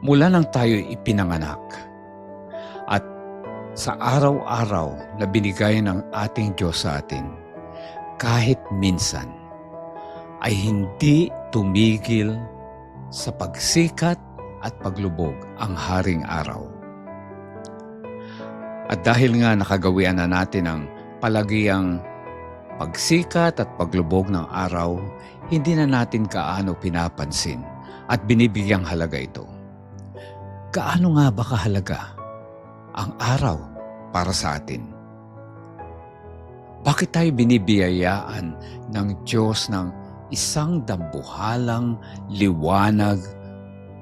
Mula nang tayo ipinanganak at sa araw-araw na binigay ng ating Diyos sa atin, kahit minsan ay hindi tumigil sa pagsikat at paglubog ang haring araw. At dahil nga nakagawian na natin ang palagiang pagsikat at paglubog ng araw, hindi na natin kaano pinapansin at binibigyang halaga ito. Kaano nga ba kahalaga ang araw para sa atin? Bakit tayo binibiyayaan ng Diyos ng isang dambuhalang liwanag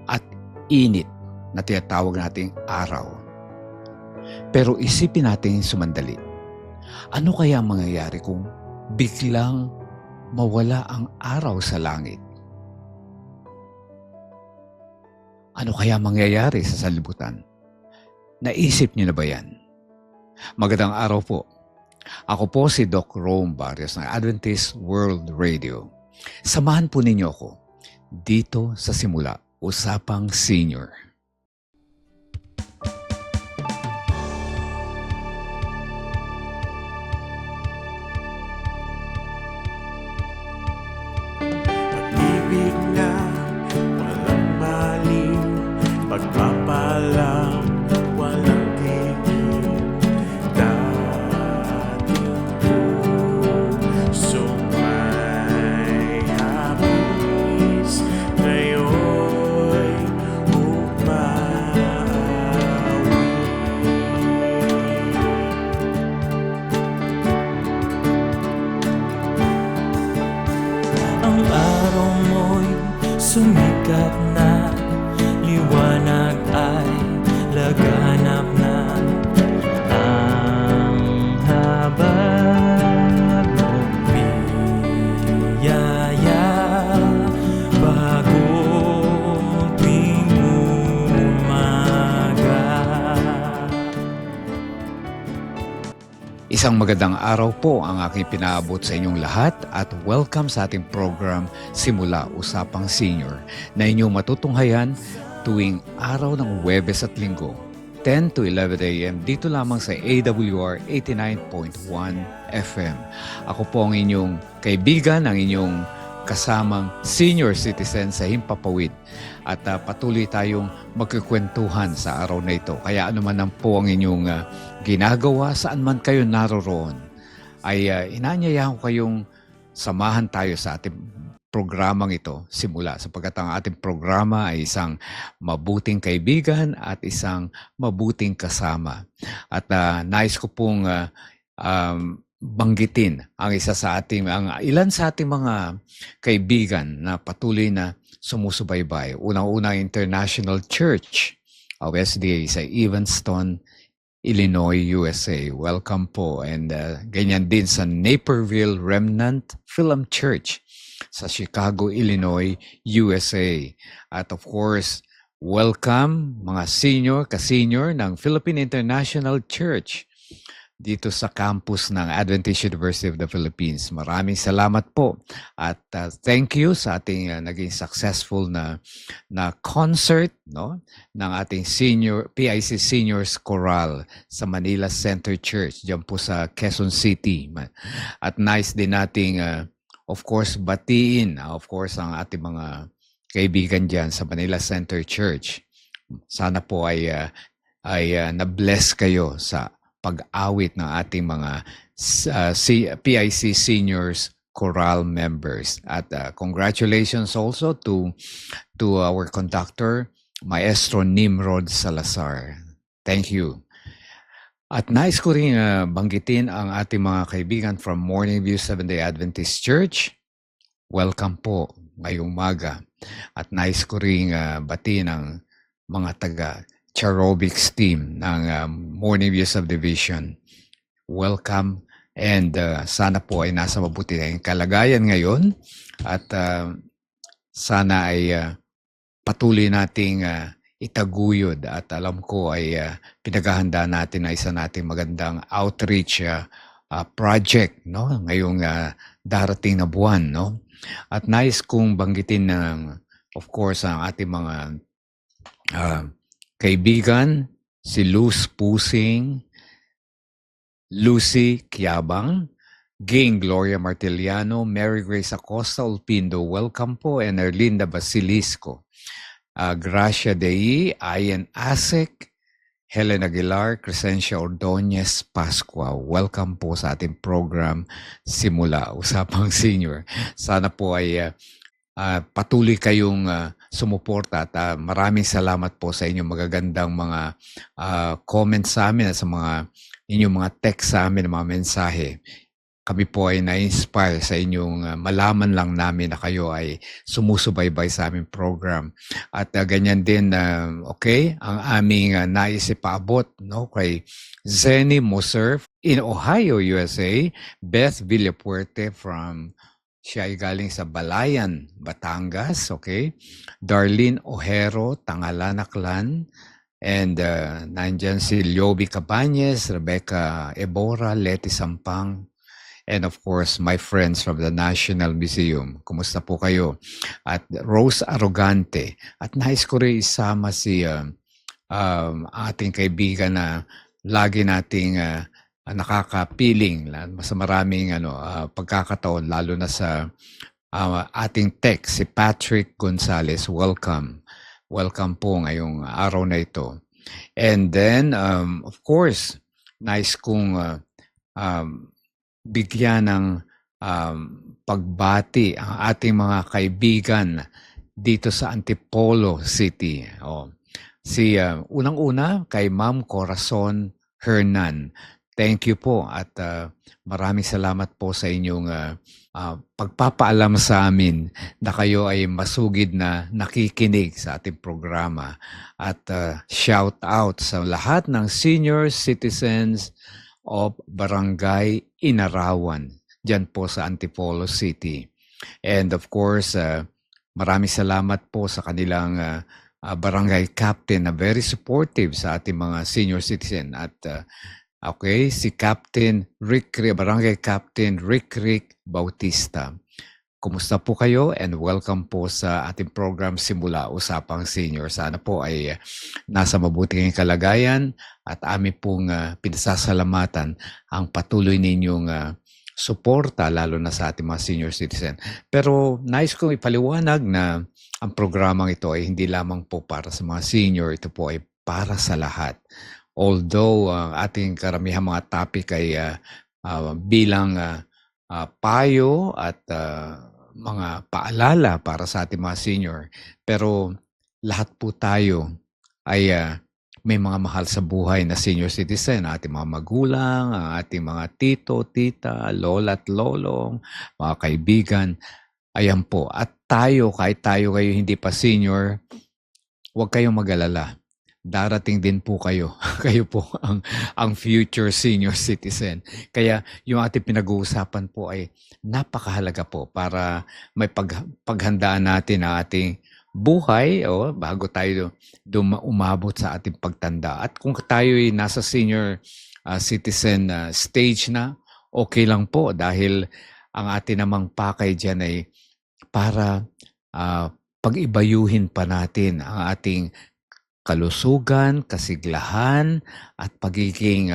at init na tinatawag nating araw? Pero isipin natin sumandali. Ano kaya ang mangyayari kung biglang mawala ang araw sa langit? Ano kaya mangyayari sa sanlibutan? Naisip niyo na ba yan? Magandang araw po. Ako po si Doc Rome Barrios ng Adventist World Radio. Samahan po ninyo ako dito sa Simula, Usapang Senior. Pag-ibig na walang maliw, pagpapalang walang tigil, dating pusong may hapis, ngayon'y umawi. Ang araw mo'y sumikat na, liwanag ay laganap na. Ang habag mong biyaya, bagong tuwing umaga. Isang magandang araw po ang aking pinaabot sa inyong lahat at welcome sa ating program Simula Usapang Senior na inyong matutunghayan tuwing araw ng Huwebes at Linggo, 10 to 11 a.m. dito lamang sa AWR 89.1 FM. Ako po ang inyong kaibigan, ang inyong kasamang senior citizen sa Himpapawid at patuloy tayong magkukwentuhan sa araw na ito. Kaya anuman ang po ang inyong ginagawa, saan man kayo naroroon, ay inaanyayahan ko kayong samahan tayo sa ating programang ito simula sapagkat ang ating programa ay isang mabuting kaibigan at isang mabuting kasama. At nais ko pong banggitin ang ilan sa ating mga kaibigan na patuloy na sumusubaybay. Unang-una International Church of SDA sa Evanston, Illinois, USA. Welcome po. And ganyan din sa Naperville Remnant Film Church sa Chicago, Illinois, USA. At of course, welcome mga ka-senior ng Philippine International Church dito sa campus ng Adventist University of the Philippines. Maraming salamat po at thank you sa ating naging successful na concert, no, ng ating PIC Seniors Choral sa Manila Center Church diyan po sa Quezon City. At nice din nating of course batiin of course ang ating mga kaibigan diyan sa Manila Center Church. Sana po ay na-bless kayo sa pag-awit ng ating mga PIC Seniors Choral members. At congratulations also to our conductor, Maestro Nimrod Salazar. Thank you. At nais ko rin banggitin ang ating mga kaibigan from Morning View Seventh-day Adventist Church. Welcome po ngayong umaga. At nais ko rin batiin ang mga taga Charobics team ng Morning View Subdivision. Welcome and sana po ay nasa mabuti na yung kalagayan ngayon at sana ay patuloy nating itaguyod at alam ko ay pinaghahanda natin na isa nating magandang outreach project, no, ngayong darating na buwan, no. At nais kong banggitin ng of course ang ating mga ah, kaibigan, si Luz Pusing, Lucy Kiabang, Ging Gloria Martiliano, Mary Grace Acosta Ulpindo, welcome po, and Erlinda Basilisco. Gracia Dei, Ian Asek, Helen Aguilar, Crescencia Ordonez Pascua. Welcome po sa ating program Simula Usapang Senior. Sana po ay patuloy kayong sumuporta at maraming salamat po sa inyong magagandang mga comments sa amin at sa mga inyong mga text sa amin, mga mensahe. Kami po ay na-inspire sa inyong malaman lang namin na kayo ay sumusubaybay sa aming program. At ganyan din, okay, ang aming nais ipaabot, no, kay Zenny Moser in Ohio, USA, Beth Villapuerte siya ay galing sa Balayan, Batangas, okay, Darlene Ojero, Tangalanaklan, and nandyan si Liobi Cabañez, Rebecca Ebora, Leti Sampang, and of course, my friends from the National Museum. Kumusta po kayo? At Rose Arrogante. At nais ko rin isama si ating kaibigan na lagi nating nakakapiling sa maraming pagkakataon, lalo na sa ating text, si Patrick Gonzalez. Welcome. Welcome po ngayong araw na ito. And then, of course, nais kong bigyan ng pagbati ang ating mga kaibigan dito sa Antipolo City. Unang-una kay Ma'am Corazon Hernan. Thank you po at maraming salamat po sa inyong pagpapaalam sa amin na kayo ay masugid na nakikinig sa ating programa. At shout out sa lahat ng senior citizens of Barangay Inarawan, dyan po sa Antipolo City. And of course, maraming salamat po sa kanilang barangay captain na very supportive sa ating mga senior citizen. At okay, si Captain Barangay Captain Rick Bautista. Kumusta po kayo and welcome po sa ating program Simula Usapang Senior. Sana po ay nasa mabuting kalagayan at amin pong pinasasalamatan ang patuloy ninyong suporta lalo na sa ating mga senior citizen. Pero nais kong ipaliwanag na ang programang ito ay hindi lamang po para sa mga senior, ito po ay para sa lahat. Although ating karamihang mga topic ay bilang payo at mga paalala para sa ating mga senior. Pero lahat po tayo ay may mga mahal sa buhay na senior citizen, ating mga magulang, ating mga tito, tita, lola at lolong, mga kaibigan. Ayan po. At tayo, kahit tayo kayo hindi pa senior, huwag kayong mag-alala. Darating din po kayo. Kayo po ang future senior citizen. Kaya yung ating pinag-uusapan po ay napakahalaga po para may paghandaan natin ang ating buhay bago tayo umabot sa ating pagtanda. At kung tayo ay nasa senior citizen stage na, okay lang po dahil ang ating namang pakay dyan ay para pag-ibayuhin pa natin ang ating kalusugan, kasiglahan, at pagiging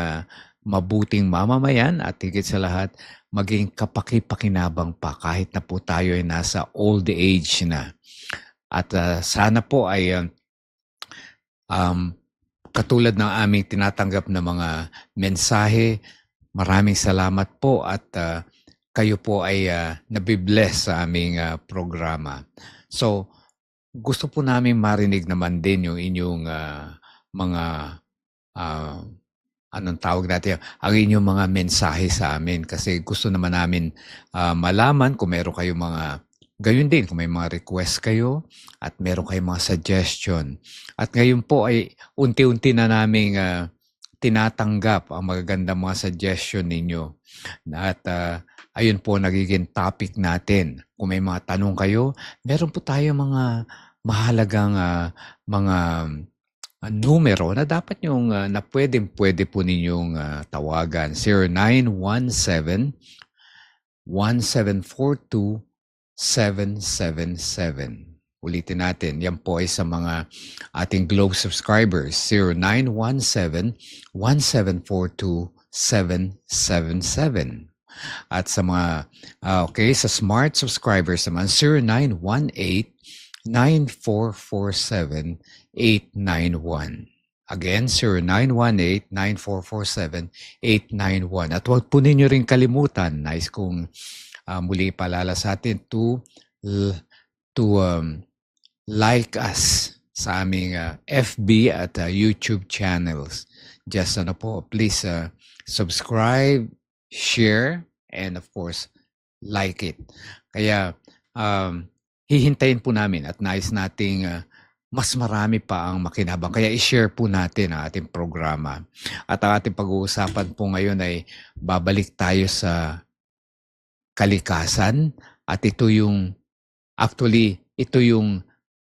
mabuting mamamayan at higit sa lahat, maging kapaki-pakinabang pa kahit na po tayo ay nasa old age na. At sana po ay katulad ng aming tinatanggap na mga mensahe, maraming salamat po at kayo po ay nabibless sa aming programa. So, gusto po namin marinig naman din yung inyong mga anong tawag natin, ang inyong mga mensahe sa amin kasi gusto naman namin malaman kung meron kayong mga gayon din, kung may mga request kayo at meron kayong mga suggestion. At ngayon po ay unti-unti na naming tinatanggap ang magagandang mga suggestion ninyo. At ayun po nagiging topic natin. Kung may mga tanong kayo, meron po tayo mga mahalagang mga numero na dapat yung na pwede po ninyong tawagan. 0917-1742-777. Ulitin natin, yan po ay sa mga ating Globe subscribers, 0917-1742-777. At sa mga, sa Smart subscribers naman, 0918-9447-891. Again, 0918-9447-891. At huwag po ninyo rin kalimutan, nais kong muli paalala sa atin to like us sa aming FB at YouTube channels. Just please subscribe, share, and of course, like it. Kaya hihintayin po namin at nais nating mas marami pa ang makinabang. Kaya i-share po natin ang ating programa. At ang ating pag-uusapan po ngayon ay babalik tayo sa kalikasan. At ito yung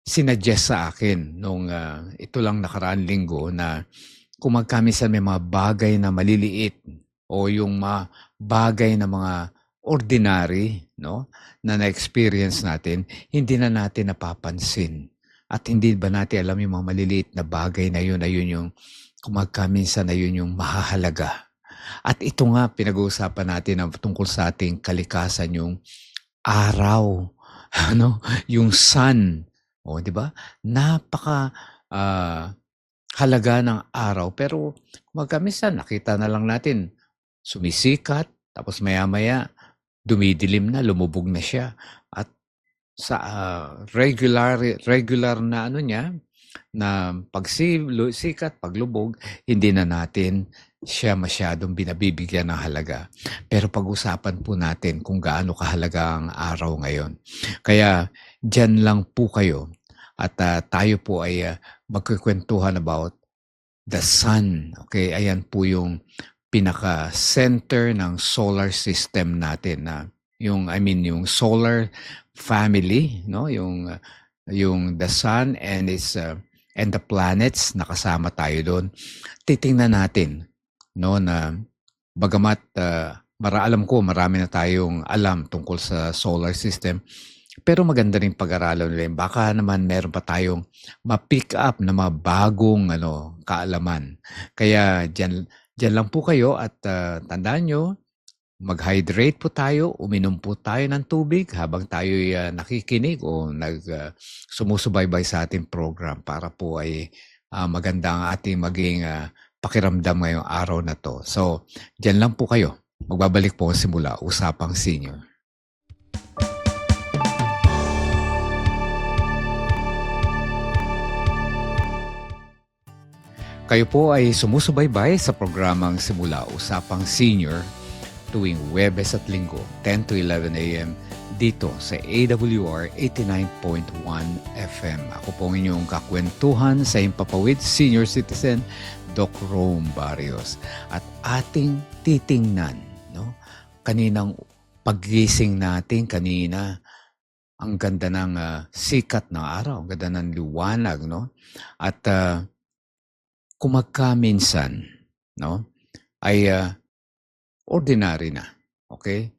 sinuggest sa akin nung ito lang nakaraan linggo na kung magkamisan may mga bagay na maliliit o yung mga bagay na mga ordinary, no, na na-experience natin, hindi na natin napapansin. At hindi ba natin alam yung mga maliliit na bagay na yun yung kumagkaminsan na yun yung mahahalaga. At ito nga, pinag-uusapan natin tungkol sa ating kalikasan, yung araw, yung sun. O, di ba? Napaka halaga ng araw. Pero kumagkaminsan, nakita na lang natin, sumisikat, tapos maya-maya, dumidilim na, lumubog na siya. At sa regular na na pagsikat, paglubog, hindi na natin siya masyadong binabibigyan ng halaga. Pero pag-usapan po natin kung gaano kahalaga ang araw ngayon. Kaya dyan lang po kayo at tayo po ay magkukwentuhan about the sun. Okay, ayan po yung pinaka-center ng solar system natin na yung solar family, no, yung the sun and and the planets, nakasama tayo doon. Titingnan natin, no, na bagamat alam ko marami na tayong alam tungkol sa solar system, pero maganda rin pag-aralan nila. Baka naman meron pa tayong ma-pick up na mga bagong kaalaman. Kaya dyan lang po kayo at tandaan nyo, mag-hydrate po tayo, uminom po tayo ng tubig habang tayo'y nakikinig o sumusubaybay sa ating program para po ay maganda ang ating maging pakiramdam ngayong araw na to. So, dyan lang po kayo. Magbabalik po simula Usapang Senior. Kayo po ay sumusubaybay sa programang Simula Usapang Senior tuwing Huwebes at Linggo, 10 to 11 a.m. dito sa AWR 89.1 FM. Ako po ang inyong kakwentuhan sa Impapawid Senior Citizen, Doc Rome Barrios. At ating titingnan, no? Kaninang paggising natin kanina, ang ganda ng sikat ng araw, ang ganda ng liwanag, no? At kumagkaminsan, no, ay ordinary na, okay?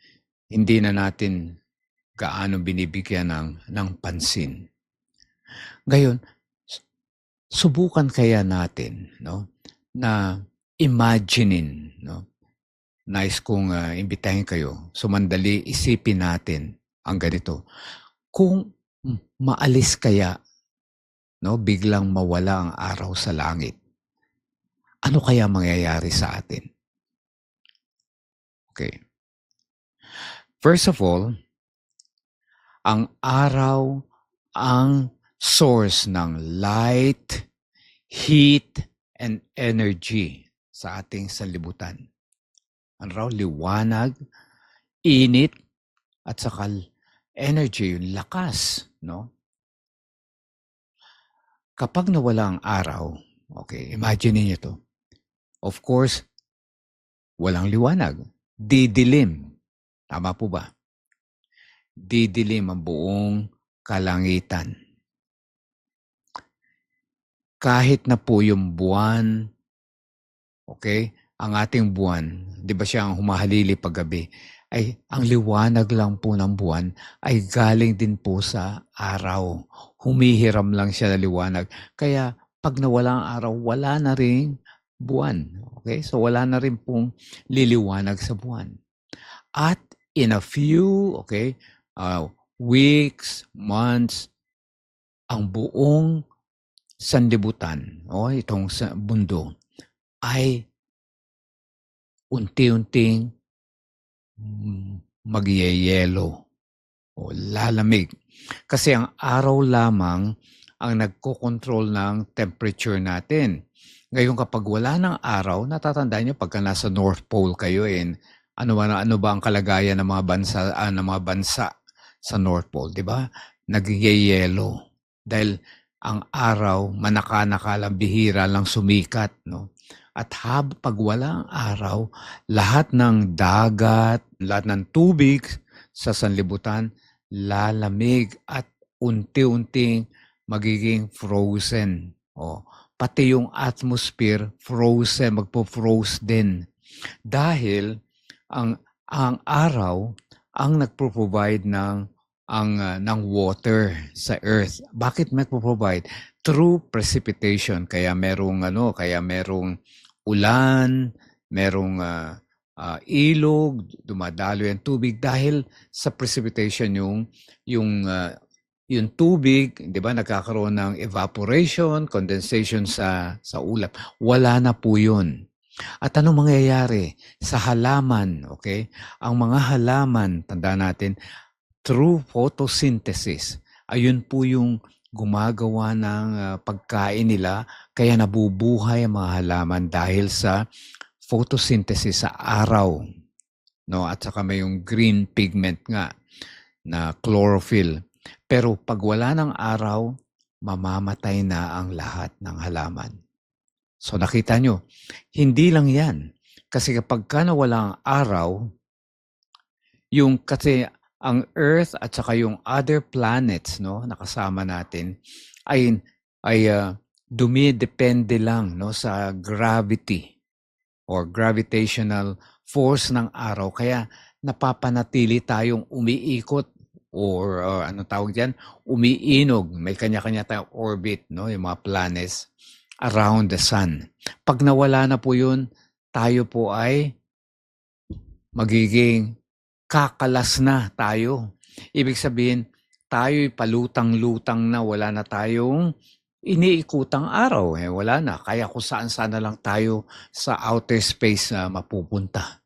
Hindi na natin gaano binibigyan ng pansin. Ngayon, subukan kaya natin, no, na imaginein, no? Nais kong imbitahin kayo, sumandali isipin natin ang ganito. Kung maalis kaya, no, biglang mawala ang araw sa langit, ano kaya mangyayari sa atin? Okay. First of all, ang araw ang source ng light, heat, and energy sa ating sanlibutan. Ang raw liwanag, init, at saka energy, yung lakas, no? Kapag nawala ang araw, okay, imagine niyo to. Of course, walang liwanag. Didilim. Tama po ba? Didilim ang buong kalangitan. Kahit na po yung buwan, okay, ang ating buwan, di ba siya ang humahalili paggabi, ay ang liwanag lang po ng buwan ay galing din po sa araw. Humihiram lang siya ng liwanag. Kaya pag nawala ang araw, wala na ring buwan. Okay? So wala na rin pong liliwanag sa buwan. At in a few, weeks, months, ang buong sanlibutan, itong sa mundo, ay unti-unting magyeyelo o lalamig. Kasi ang araw lamang ang nagkokontrol ng temperature natin. Ngayon kapag wala ng araw, natatandaan nyo pagka nasa North Pole kayo, ano ba ang kalagayan ng mga bansa sa North Pole, di ba? Nagyeyelo. Dahil ang araw, manaka-naka lang, bihira lang sumikat, no? At pag wala ang araw, lahat ng dagat, lahat ng tubig sa sanlibutan, lalamig at unti-unting magiging frozen. Pati yung atmosphere, frozen, magpo-froze din. Dahil ang araw ang nagpo-provide ng water sa earth. Bakit nagpo-provide? Through precipitation. Kaya merong ulan, merong ilog, dumadalo yung tubig dahil sa precipitation yung tubig, 'di ba, nagkakaroon ng evaporation, condensation sa ulap. Wala na po 'yun. At anong mangyayari sa halaman, okay? Ang mga halaman, tandaan natin, through photosynthesis, ayun po yung gumagawa ng pagkain nila, kaya nabubuhay ang mga halaman dahil sa photosynthesis sa araw. No? At saka may yung green pigment nga na chlorophyll. Pero pag wala ng araw, mamamatay na ang lahat ng halaman. So nakita nyo, hindi lang yan. Kasi kapag nawala ang araw, kasi ang Earth at saka yung other planets, no, nakasama natin, ay dumidepende lang, no, sa gravity or gravitational force ng araw. Kaya napapanatili tayong umiikot or ano tawag diyan, umiinog. May kanya-kanya tayong orbit, no, yung mga planets around the sun. Pag nawala na po yun, tayo po ay magiging kakalas na tayo. Ibig sabihin, tayo'y palutang-lutang na, wala na tayong iniikutang araw. Wala na. Kaya kung saan-saan na lang tayo sa outer space na mapupunta.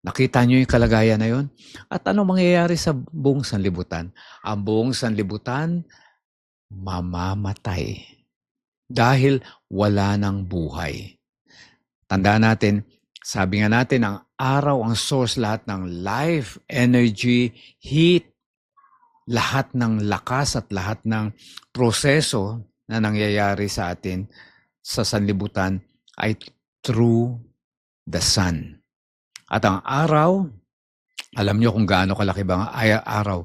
Nakita nyo yung kalagayan na yun? At ano mangyayari sa buong sanlibutan? Ang buong sanlibutan, mamamatay. Dahil wala ng buhay. Tandaan natin, sabi nga natin, ang araw ang source lahat ng life, energy, heat, lahat ng lakas at lahat ng proseso na nangyayari sa atin sa sanlibutan ay through the sun. At ang araw, alam nyo kung gaano kalaki ba ang araw.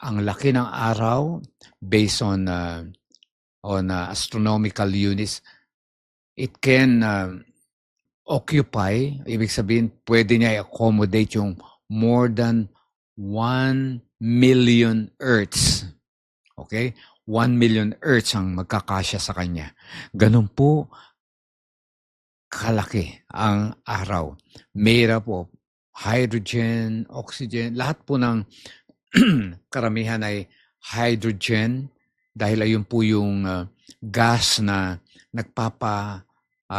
Ang laki ng araw, based on astronomical units, it can occupy, ibig sabihin, pwede niya i-accommodate yung more than 1 million Earths. Okay? 1 million Earths ang magkakasya sa kanya. Ganun po kalaki ang araw. Made up of hydrogen, oxygen, lahat po ng karamihan ay hydrogen dahil ayun po yung gas na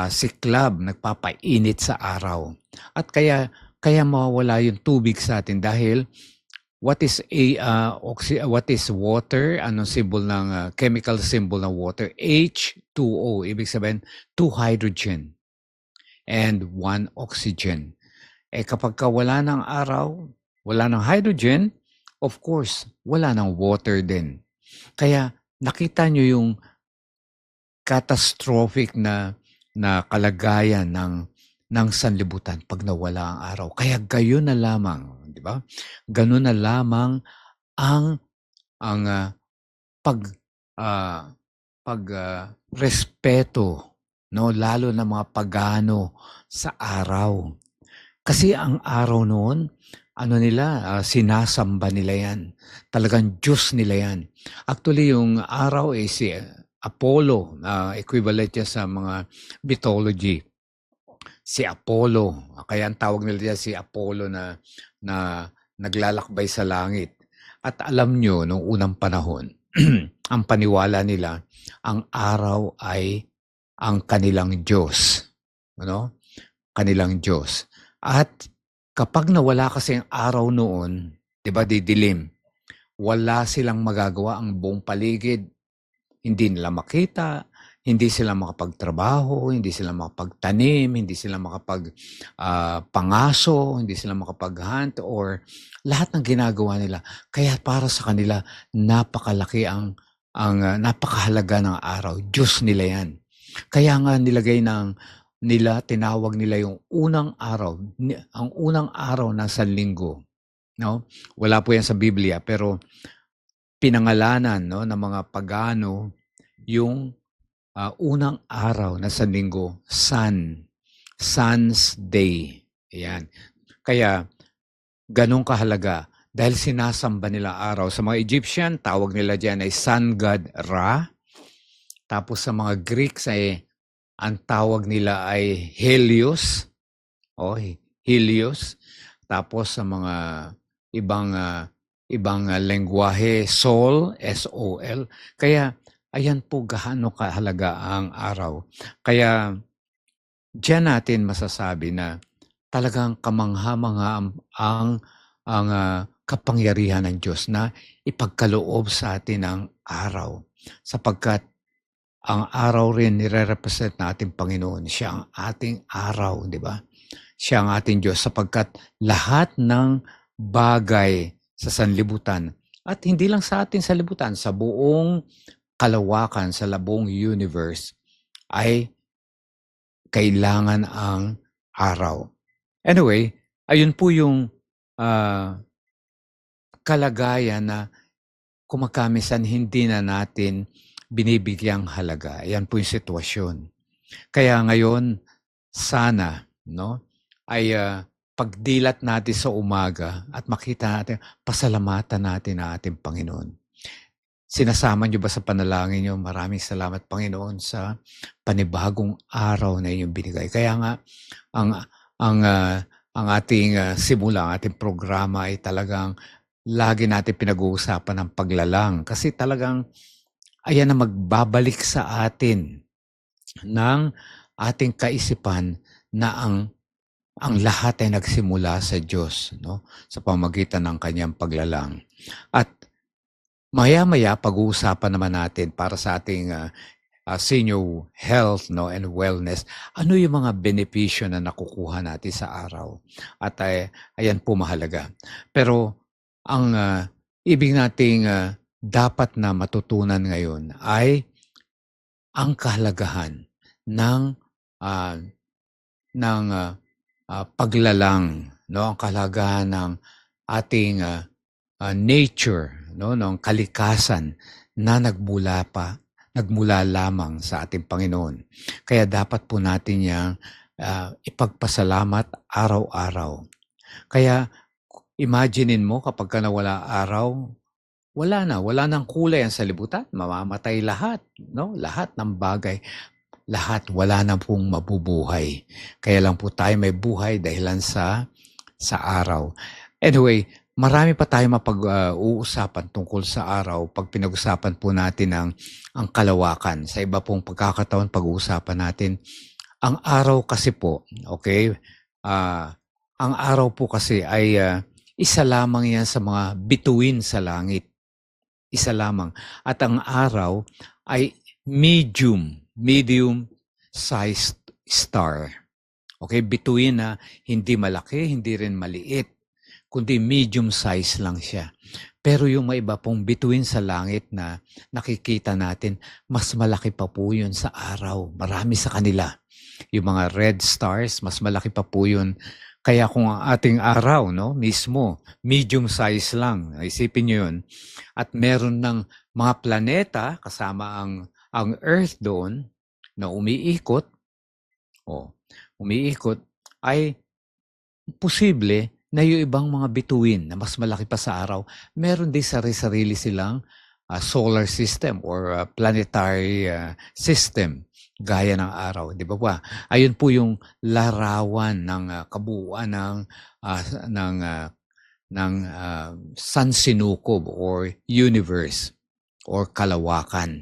siklab, nagpapainit sa araw. At kaya mawawala yung tubig sa atin dahil what is water? Anong symbol ng chemical symbol ng water? H2O. Ibig sabihin, 2 hydrogen and 1 oxygen. Kapag wala ng araw, wala ng hydrogen, of course, wala ng water din. Kaya nakita nyo yung catastrophic na kalagayan ng sanlibutan pag nawala ang araw. Kaya gayon na lamang, di ba? Ganon na lamang ang respeto, no, lalo na mga pagano sa araw. Kasi ang araw noon ano nila, sinasamba nila yan. Talagang Diyos nila yan. Actually, yung araw ay si Apollo, equivalent niya sa mga mythology. Si Apollo, kaya ang tawag nila diyan si Apollo na naglalakbay sa langit. At alam nyo, nung unang panahon, ang paniwala nila, ang araw ay ang kanilang Diyos. Ano? Kanilang Diyos. At kapag nawala kasi ang araw noon, 'di ba, didilim, wala silang magagawa, ang buong paligid hindi nila makita, hindi sila makapagtrabaho, hindi sila makapagtanim, hindi sila pangaso, hindi sila makapag-hunt or lahat ng ginagawa nila. Kaya para sa kanila napakalaki napakahalaga ng araw. Diyos nila 'yan. Kaya nga tinawag nila yung unang araw, ang unang araw ng sanlinggo, no? Wala po yan sa Biblia, pero pinangalanan, no, ng mga pagano yung unang araw ng sanlinggo, Sun's Day. Ayan. Kaya ganun kahalaga dahil sinasamba nila araw. Sa mga Egyptian, tawag nila diyan ay Sun God Ra. Tapos sa mga Greeks ay ang tawag nila ay Helios. Helios. Tapos sa mga ibang lengguwahe, Sol, S-O-L. Kaya ayan po gaano kahalaga ang araw. Kaya diyan natin masasabi na talagang kamangha-mangha ang kapangyarihan ng Diyos na ipagkaloob sa atin ang araw. Sapagkat ang araw rin nire-represent na ating Panginoon. Siya ang ating araw, di ba? Siya ang ating Diyos sapagkat lahat ng bagay sa sanlibutan at hindi lang sa ating sanlibutan, sa buong kalawakan, sa buong universe ay kailangan ang araw. Anyway, ayun po yung kalagayan na kumakamisan hindi na natin binibigyang halaga. Ayan po yung sitwasyon. Kaya ngayon, sana, no, ay pagdilat natin sa umaga at makita natin, pasalamatan natin ang ating Panginoon. Sinasama niyo ba sa panalangin niyo, maraming salamat Panginoon sa panibagong araw na inyong binigay. Kaya nga, ang ating simula, ang ating programa ay talagang lagi natin pinag-uusapan ng paglalang. Kasi talagang ayan na magbabalik sa atin ng ating kaisipan na ang lahat ay nagsimula sa Diyos, no? Sa pamamagitan ng kanyang paglalang. At maya-maya pag-uusapan naman natin para sa ating senior health, no, and wellness, ano yung mga benepisyo na nakukuha natin sa araw. At ayan po mahalaga. Pero ang ibig nating dapat na matutunan ngayon ay ang kahalagahan ng paglalang, no, ang kahalagahan ng ating nature, no, ng kalikasan na nagmula lamang sa ating Panginoon. Kaya dapat po natin yang ipagpasalamat araw-araw. Kaya imaginein mo kapag ka nawala araw, wala nang kulay ang salibutan, mamamatay lahat, no? Lahat ng bagay, wala na pong mabubuhay. Kaya lang po tayo may buhay dahilan sa araw. Anyway, marami pa tayong mapag-uusapan tungkol sa araw pag pinag-usapan po natin ang kalawakan. Sa iba pong pagkakataon, pag-uusapan natin ang araw kasi po, okay? Ang araw po kasi ay isa lamang yan sa mga bituin sa langit. Isa lamang. At ang araw ay medium-sized star. Okay, bituin na hindi malaki, hindi rin maliit, kundi medium size lang siya. Pero yung may iba pong bituin sa langit na nakikita natin, mas malaki pa po yun sa araw. Marami sa kanila. Yung mga red stars, mas malaki pa po yun. Kaya kung ang ating araw, no, mismo, medium size lang, isipin nyo yun. At meron ng mga planeta, kasama ang Earth doon, na umiikot, ay posible na yung ibang mga bituin na mas malaki pa sa araw, meron din sarili-sarili silang solar system or planetary system gaya ng araw, di ba ba? Ayun po yung larawan ng kabuuan ng sansinukob or universe or kalawakan.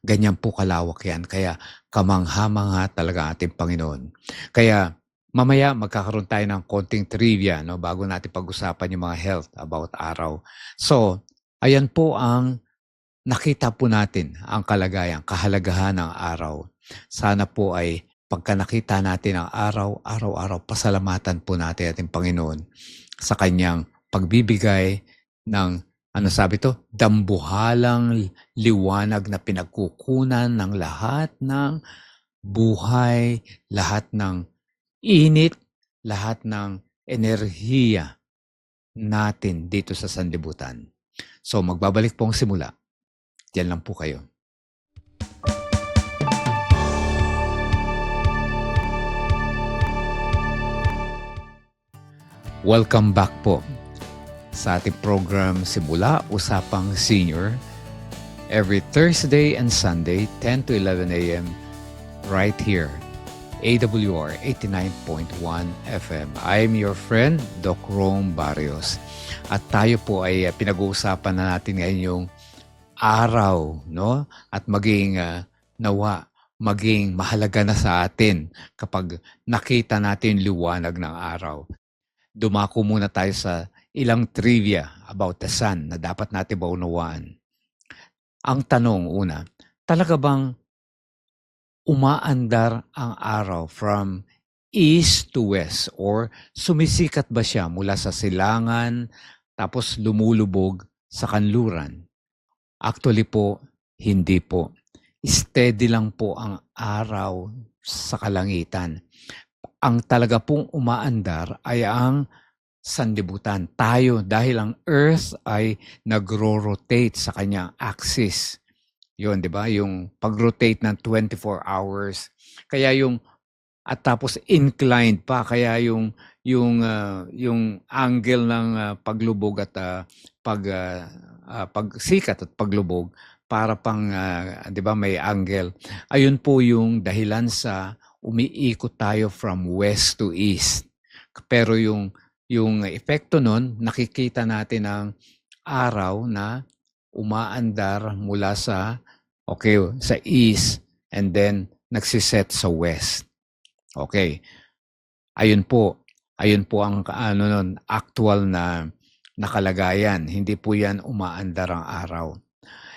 Ganyan po kalawak yan. Kaya kamangha-mangha talaga ating Panginoon. Kaya mamaya magkakaroon tayo ng konting trivia no, bago natin pag-usapan yung mga health about araw. So, ayan po ang nakita po natin ang kalagayan, kahalagahan ng araw. Sana po ay pagka nakita natin ang araw, araw-araw, pasalamatan po natin ating Panginoon sa kanyang pagbibigay ng ano sabi to? Dambuhalang liwanag na pinagkukunan ng lahat ng buhay, lahat ng init, lahat ng enerhiya natin dito sa sanlibutan. So magbabalik po ang simula. Diyan lang po kayo. Welcome back po sa ating program Simula Usapang Senior every Thursday and Sunday 10 to 11 a.m. right here, AWR 89.1 FM. I'm your friend, Doc Rome Barrios. At tayo po ay pinag-uusapan na natin ngayon yung araw, no? At maging nawa, maging mahalaga na sa atin kapag nakita natin liwanag ng araw. Dumako muna tayo sa ilang trivia about the sun na dapat natin maunawaan. Ang tanong una, talaga bang umaandar ang araw from east to west or sumisikat ba siya mula sa silangan tapos lumulubog sa kanluran? Actually po, hindi po. Steady lang po ang araw sa kalangitan. Ang talaga pong umaandar ay ang sanlibutan. Tayo, dahil ang Earth ay nagro-rotate sa kanyang axis. Yun, di ba? Yung pag-rotate ng 24 hours. Kaya yung, at tapos inclined pa, kaya yung angle ng paglubog at pagsikat at paglubog para pang, di ba, may angle. Ayun po yung dahilan sa umiikot tayo from west to east. Pero yung epekto nun, nakikita natin ang araw na umaandar mula sa east and then nagsiset sa west. Okay. Ayun po ang actual na nakalagayan. Hindi po yan umaandar ang araw.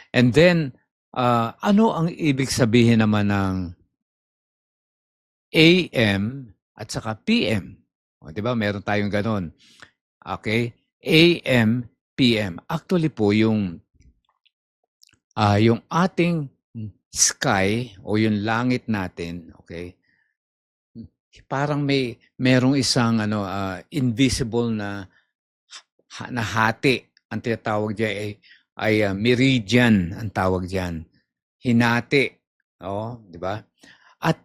And then, ano ang ibig sabihin naman ng AM at saka PM? O, di ba? Meron tayong ganon. Okay? AM, PM. Actually po, yung ating sky o yung langit natin, okay? Parang merong isang invisible na hati. Ang tinatawag diyan ay meridian ang tawag diyan. Hinati. di ba? At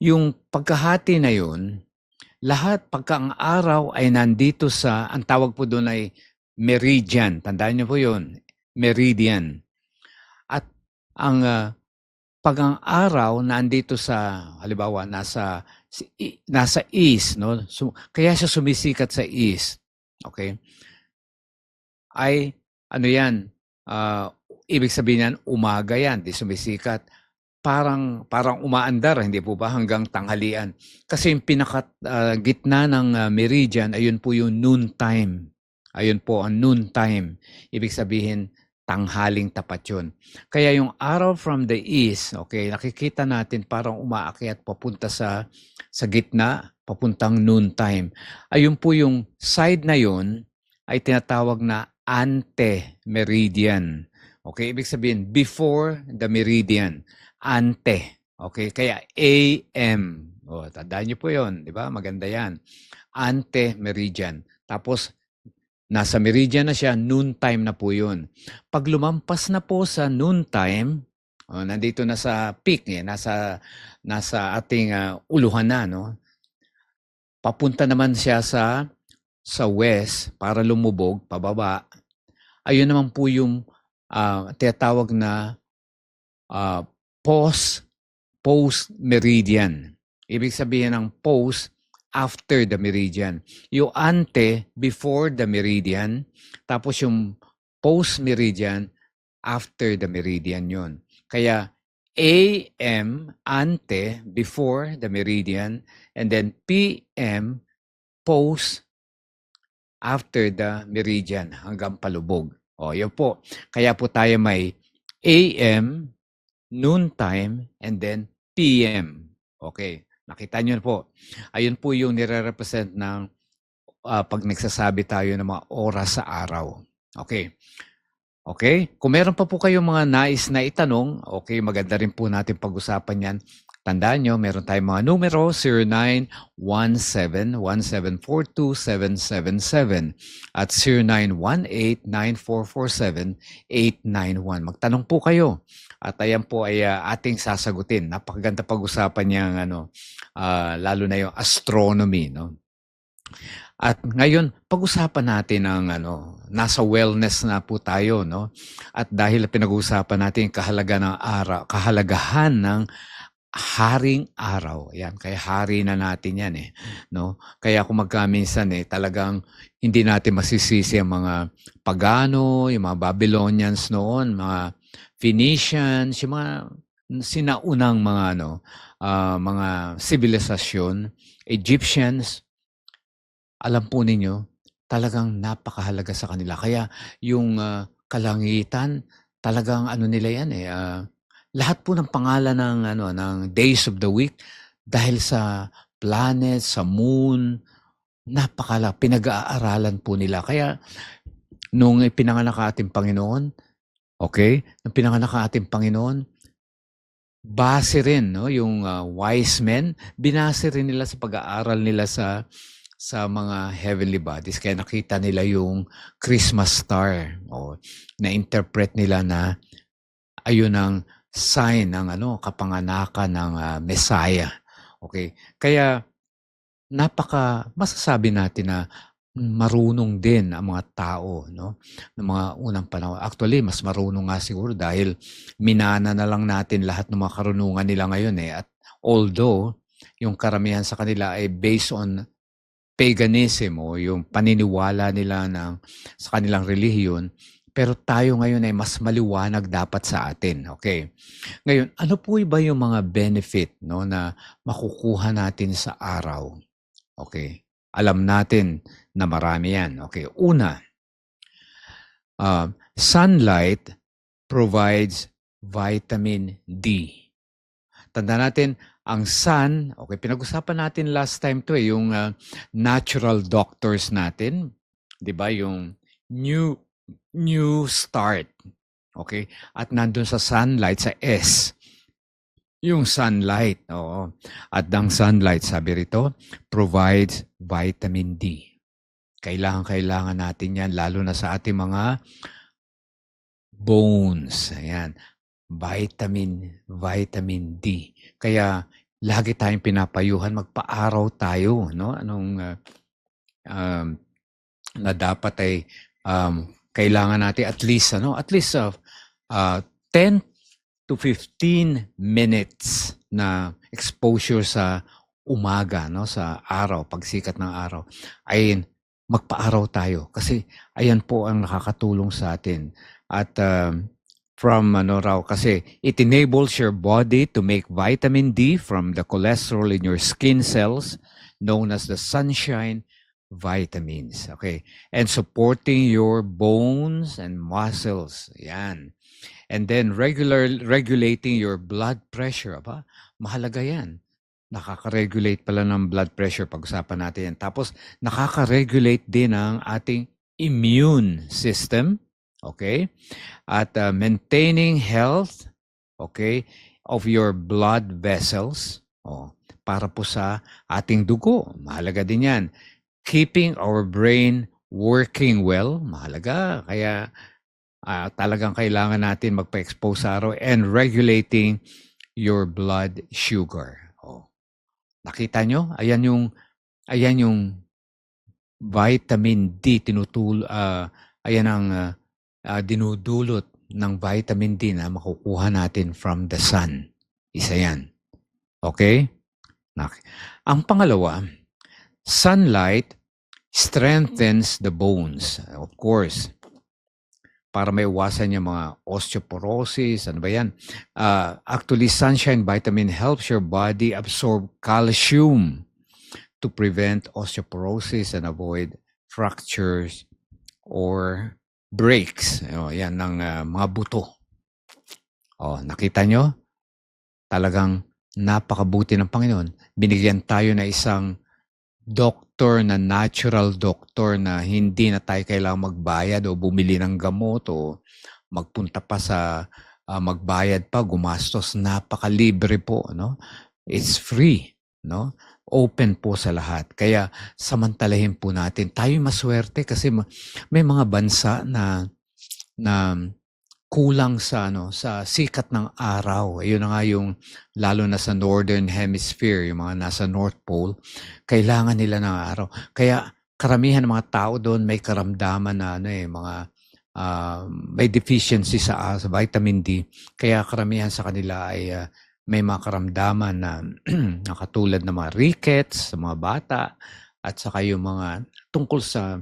yung pagkahati na yun, lahat pagka ang araw ay nandito sa, ang tawag po doon ay meridian. Tandaan niyo po yun, meridian. At pag ang araw nandito sa, halimbawa, nasa east, no? So, kaya siya sumisikat sa east. Okay? Ay, ibig sabihin yan, umaga yan, di sumisikat. Parang umaandar, hindi po ba, hanggang tanghalian. Kasi yung gitna ng meridian, ayun po yung noon time. Ayun po ang noon time. Ibig sabihin, tanghaling tapat yun. Kaya yung araw from the east, okay, nakikita natin parang umaakyat papunta sa gitna, papuntang noon time. Ayun po yung side na yun ay tinatawag na ante-meridian. Okay, ibig sabihin, before the meridian. Ante. Okay, kaya AM. Tandaan niyo po yun, di ba? Maganda yan. Ante-meridian. Tapos, nasa meridian na siya, noon time na po yun. Pag lumampas na po sa noon time, nandito na sa peak, nasa ating uluhan na, no? Papunta naman siya sa sa west para lumubog pababa, ayun naman po yung tinatawag na ah, post meridian. Ibig sabihin ng post, after the meridian. Yung ante, before the meridian. Tapos yung post meridian, after the meridian yun. Kaya AM, ante, before the meridian. And then PM, post, after the meridian, hanggang palubog. O, yun po. Kaya po tayo may AM, noontime, and then PM. Okay. Nakita nyo po. Ayun po yung nire-represent ng pag nagsasabi tayo ng mga oras sa araw. Okay. Okay? Kung meron pa po kayong mga nais na itanong, okay, maganda rin po natin pag-usapan yan. Tandaan nyo, meron tayong mga numero, 0917-1742-777 at 0918-9447-891. Magtanong po kayo. At ayan po ay ating sasagutin. Napakaganda pag-usapan niyang lalo na yung astronomy, no? At ngayon, pag-usapan natin ang nasa wellness na po tayo, no? At dahil pinag-uusapan natin kahalagahan ng haring araw. Yan, kaya hari na natin yan no? Kaya kung minsan talagang hindi natin masisisi ang mga Pagano, yung mga Babylonians noon, mga Phoenicians, yung mga sinaunang mga mga sibilisasyon, Egyptians, alam po ninyo, talagang napakahalaga sa kanila. Kaya yung kalangitan, talagang nila yan lahat po ng pangalan ng days of the week dahil sa planet, sa moon, pinag-aaralan po nila. Kaya nung pinanganak ating Panginoon, okay? Nung pinanganak ating Panginoon, base rin, no, yung wise men, binase rin nila sa pag-aaral nila sa mga heavenly bodies. Kaya nakita nila yung Christmas star. Na-interpret nila na ayun ang sign ng kapanganakan ng Messiah. Okay? Kaya masasabi natin na marunong din ang mga tao, no? Ng mga unang panahon. Actually, mas marunong nga siguro dahil minana na lang natin lahat ng mga karunungan nila ngayon At although yung karamihan sa kanila ay based on paganism o yung paniniwala nila sa kanilang relihiyon, pero tayo ngayon ay mas maliwanag dapat sa atin. Okay. Ngayon, ano po ba yung mga benefit na makukuha natin sa araw? Okay. Alam natin na marami yan. Okay. Una, sunlight provides vitamin D. Tanda natin, ang sun, okay, pinag-usapan natin last time to yung natural doctors natin, 'di ba? Yung new start. Okay? At nandun sa sunlight, sa S, yung sunlight. Oo. At ang sunlight, sabi rito, provides vitamin D. Kailangan natin yan, lalo na sa ating mga bones. Ayan. Vitamin D. Kaya lagi tayong pinapayuhan, magpa-araw tayo, no? Na dapat ay kailangan natin at least 10 to 15 minutes na exposure sa umaga, no, sa araw, pagsikat ng araw, ay magpa-araw tayo kasi ayan po ang nakakatulong sa atin. At kasi it enables your body to make vitamin D from the cholesterol in your skin cells known as the sunshine vitamins. Okay. And supporting your bones and muscles. Yan. And then regulating your blood pressure. Aba, mahalaga yan. Nakaka-regulate pala ng blood pressure. Pag-usapan natin yan. Tapos, nakaka-regulate din ang ating immune system. Okay? At maintaining health, okay, of your blood vessels. Para po sa ating dugo. Mahalaga din yan. Keeping our brain working well, mahalaga. Kaya talagang kailangan natin magpa-expose sa araw and regulating your blood sugar. Nakita nyo? Ayan yung vitamin D ayan ang dinudulot ng vitamin D na makukuha natin from the sun. Isa yan. Okay? Ang pangalawa, sunlight strengthens the bones. Of course, para maiwasan yung mga osteoporosis, ano ba yan? Actually, sunshine vitamin helps your body absorb calcium to prevent osteoporosis and avoid fractures or breaks. Yan ng mga buto. Nakita nyo? Talagang napakabuti ng Panginoon. Binigyan tayo na isang doctor na natural doctor na hindi na tayo kailangang magbayad o bumili ng gamot o magpunta pa sa magbayad pa, gumastos, napakalibre po, no? It's free, no? Open po sa lahat. Kaya samantalahin po natin. Tayo maswerte kasi may mga bansa na kulang sa sikat ng araw. Ayun na nga yung lalo na sa Northern Hemisphere, yung mga nasa North Pole, kailangan nila ng araw. Kaya karamihan ng mga tao doon may karamdaman na may deficiency sa vitamin D. Kaya karamihan sa kanila ay may mga karamdaman na nakatulad ng mga rickets sa mga bata at saka yung mga tungkol sa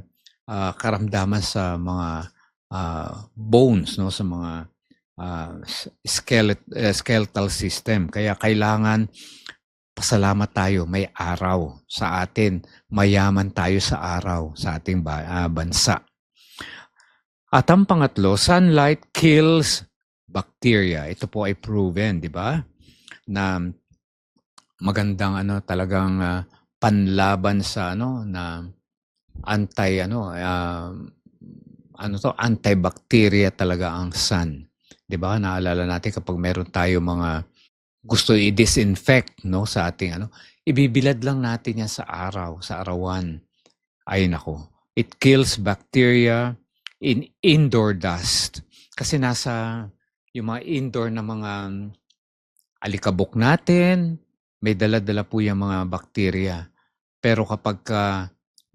karamdaman sa mga bones, no, sa mga skeletal system. Kaya kailangan pasalamat tayo, may araw sa atin, mayaman tayo sa araw sa ating bansa. At ang pangatlo, sunlight kills bacteria. Ito po ay proven, di ba? Na magandang talagang panlaban sa na antibacteria talaga ang sun. 'Di ba? Naalala natin kapag meron tayo mga gusto i-disinfect, no, sa ating ibibilad lang natin yan sa araw, sa arawan. Ay nako. It kills bacteria in indoor dust. Kasi nasa yung mga indoor na mga alikabok natin, may dala-dala po yung mga bacteria. Pero kapag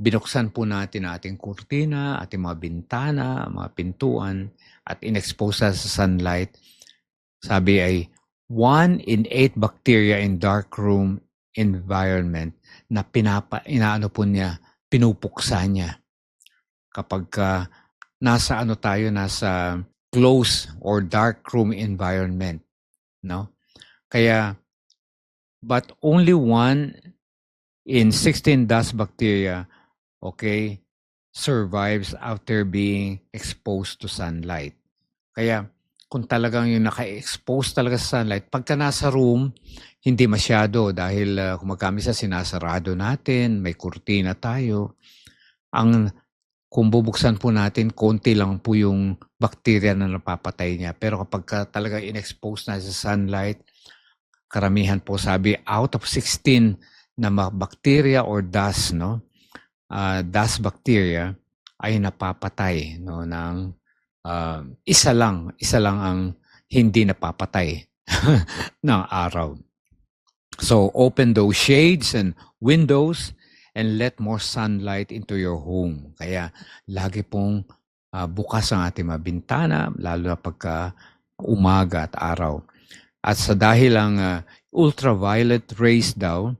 binuksan po natin ang ating kurtina, ating mga bintana, mga pintuan, at in-expose sa sunlight, sabi ay 1 in 8 bacteria in dark room environment na pinupuksa niya. Kapag nasa close or dark room environment, no? Kaya, but only 1 in 16 dust bacteria survives after being exposed to sunlight. Kaya kung talagang yung naka-expose talaga sa sunlight, pagka nasa room, hindi masyado dahil kung magkamisa sinasarado natin, may kurtina tayo. Kung bubuksan po natin, konti lang po yung bacteria na napapatay niya. Pero kapag talagang in-expose na sa sunlight, karamihan po sabi, out of 16 na bacteria or dust, no? Dust bacteria ay napapatay, no, ng isa lang ang hindi napapatay ng araw. So open those shades and windows and let more sunlight into your home. Kaya lagi pong bukas ang ating mga bintana, lalo na pagka umaga at araw. At sa dahil ang ultraviolet rays daw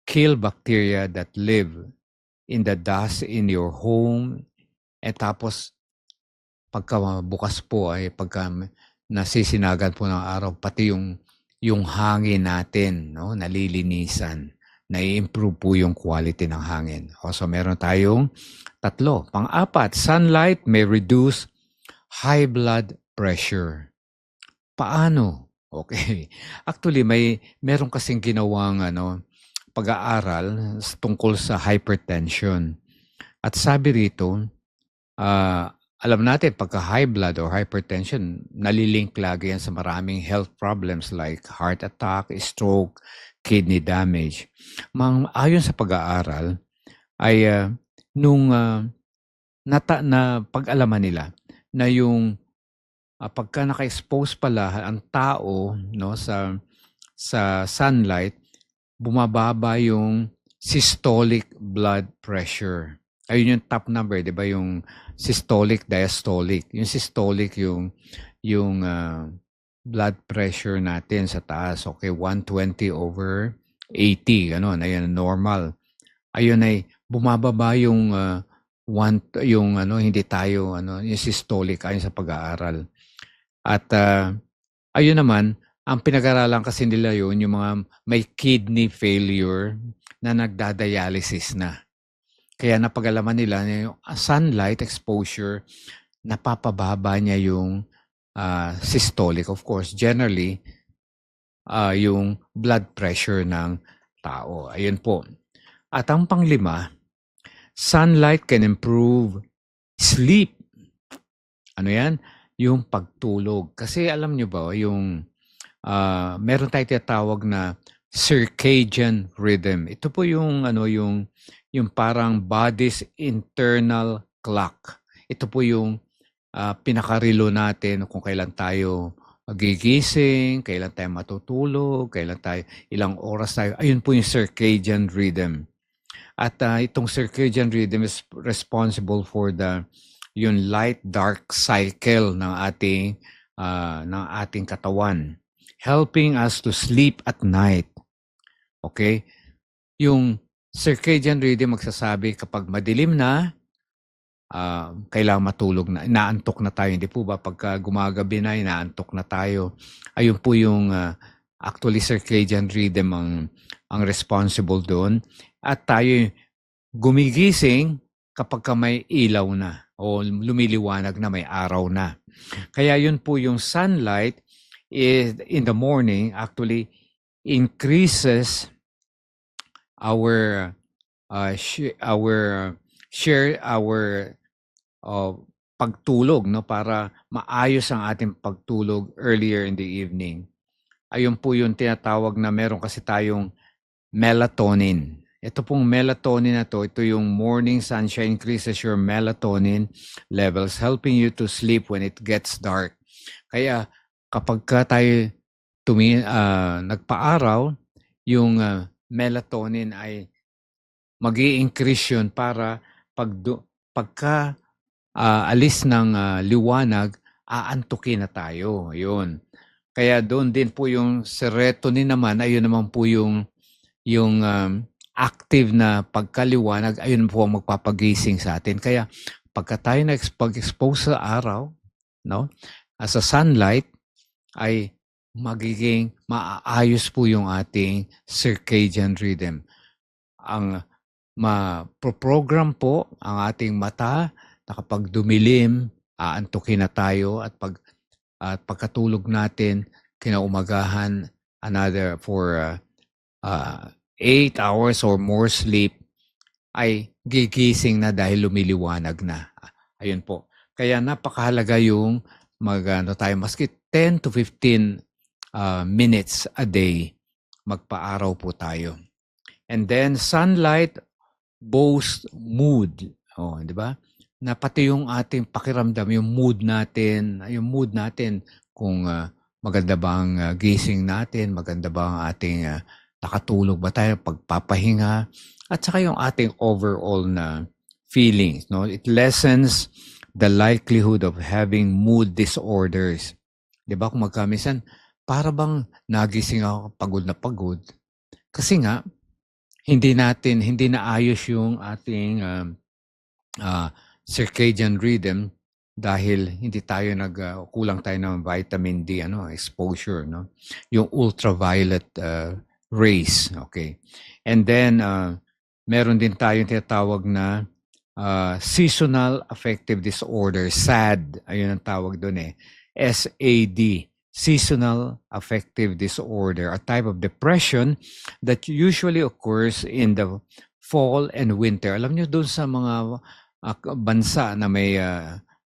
kill bacteria that live in the dust in your home. Tapos pagka bukas po ay pagka nasisinagan po ng araw, pati yung hangin natin, no, nalilinisan, nai-improve po yung quality ng hangin. So meron tayong 3. Pang-4, sunlight may reduce high blood pressure. Paano? Okay. Actually, meron kasing ginawang pag-aaral tungkol sa hypertension. At sabi rito, alam natin pagka high blood or hypertension, nalilink lagi yan sa maraming health problems like heart attack, stroke, kidney damage. Ayon sa pag-aaral, ay nung pag-alaman nila na yung pagka naka-expose pala ang tao, no, sa sunlight, bumababa yung systolic blood pressure. Ayun yung top number, 'di ba? Yung systolic, diastolic. Yung systolic yung blood pressure natin sa taas. Okay, 120/80, gano'n. Ayun normal. Ayun ay bumababa yung yung hindi tayo yung systolic ayon sa pag-aaral. At ayun naman, ang pinag-aralan kasi nila yun, yung mga may kidney failure na nagda-dialysis na. Kaya napag-alaman nila na yung sunlight exposure, napapababa niya yung systolic. Of course, generally, yung blood pressure ng tao. Ayun po. At ang panglima, sunlight can improve sleep. Ano yan? Yung pagtulog. Kasi alam nyo ba, yung meron tayong tinatawag na circadian rhythm. Ito po yung yung parang body's internal clock. Ito po yung pinakarelo natin kung kailan tayo gigising, kailan tayo matutulog, kailan tayo, ilang oras tayo. Ayun po yung circadian rhythm. At itong circadian rhythm is responsible for yung light dark cycle ng ating katawan, helping us to sleep at night. Okay? Yung circadian rhythm magsasabi kapag madilim na, kailangan matulog na, inaantok na tayo. Hindi po ba pagka gumagabi na, inaantok na tayo. Ayun po yung actually circadian rhythm ang responsible doon. At tayo gumigising kapag may ilaw na o lumiliwanag na, may araw na. Kaya yun po yung sunlight in the morning actually increases our pagtulog, no, para maayos ang ating pagtulog earlier in the evening. Ayun po yung tinatawag na meron kasi tayong melatonin. Ito pong melatonin na to, ito yung morning sunshine increases your melatonin levels, helping you to sleep when it gets dark. Kaya kapag tayo nagpa-araw, yung melatonin ay mag-i-increase yun para pagka alis ng liwanag, aantukin na tayo. Ayun. Kaya doon din po yung serotonin naman, ayun naman po yung active na pagkaliwanag, ayun po ang magpapagising sa atin. Kaya pagka tayo nag-expose sa araw, no, sa sunlight, ay magiging maayos po yung ating circadian rhythm. Ang ma-program po ang ating mata na kapag dumilim, aantukin na tayo at pagkatulog natin, kinaumagahan, another for 8 hours or more sleep, ay gigising na dahil lumiliwanag na. Ayun po. Kaya napakahalaga yung tayo, maski 10 to 15 minutes a day, magpa-araw po tayo. And then sunlight boosts mood. Oh, di ba? Na pati yung ating pakiramdam, yung mood natin kung maganda ba ang gising natin, maganda ba ang ating nakatulog ba tayo, pagpapahinga, at saka yung ating overall na feelings, no? It lessens the likelihood of having mood disorders. 'Di ba? Kung magkamisan, para bang nagising ako pagod na pagod. Kasi nga hindi naayos yung ating circadian rhythm dahil hindi tayo kulang tayo ng vitamin D exposure, no? Yung ultraviolet rays, okay. And then meron din tayong tinatawag na seasonal affective disorder, SAD. Ayun ang tawag doon SAD, seasonal affective disorder, a type of depression that usually occurs in the fall and winter. Alam niyo doon sa mga bansa na may